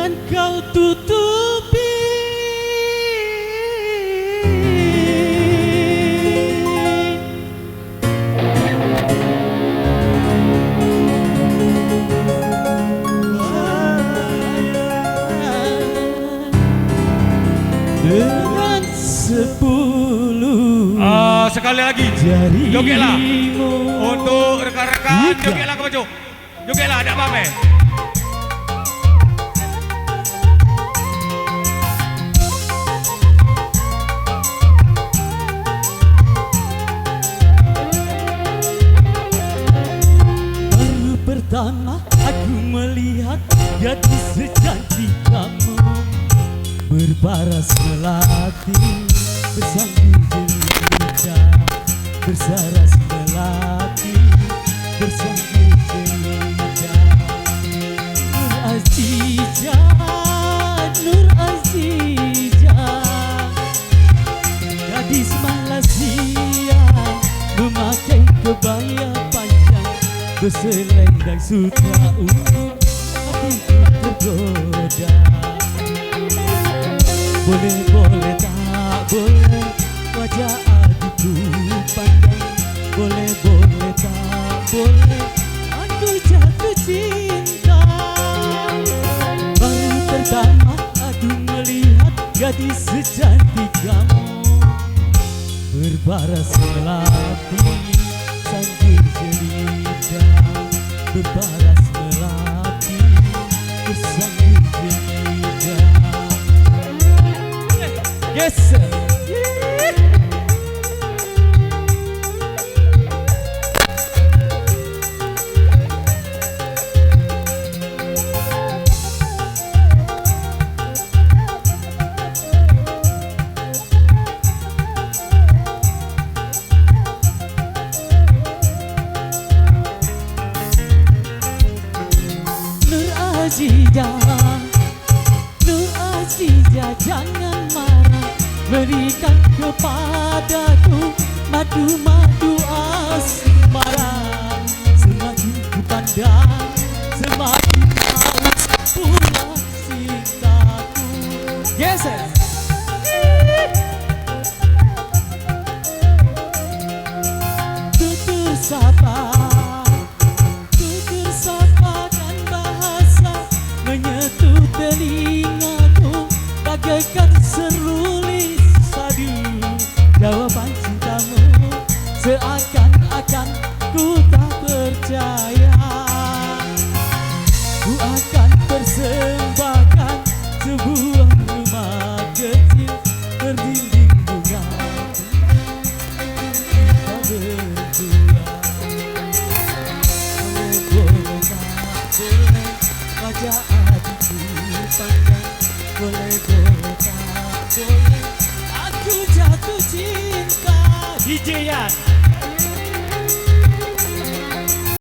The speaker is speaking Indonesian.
dengan kau tutupi. Dengan 10 sekali lagi jogetlah untuk rekan-rekan, jogetlah ke baju, jogetlah ada apa Baru pertama aku melihat gadis secantik kamu, berparas melati, bersambung jelita, bersaras melati, bersambung jelita. Nur Azizah, Nur Azizah, gadis Malaysia, memakai kebaya panjang, berselendang sutra ungu, hatiku tergoda. Boleh tak boleh wajah adikku pandang, boleh tak boleh aku jatuh cinta. Baru pertama aku melihat gadis secantik kamu, berparas melati sambil cerita, berparas melati sambil cerita. Yes sir. Nur Azizah, Nur Azizah, jangan marah, berikan kepadaku madu-madu asmara. Semakin ku pandang, semakin haus pula cintaku. Yes sir. Tutur sapa, tutur sapa dan bahasa menyentuh telingaku bagaikan seruling sadu. Jawaban cintamu seakan-akan ku tak percaya. Ku akan persembahkan sebuah rumah kecil berdinding bunga kita berdua. Boleh tak boleh wajah adikku pandang, boleh tak boleh aku jatuh cinta. DJ Yan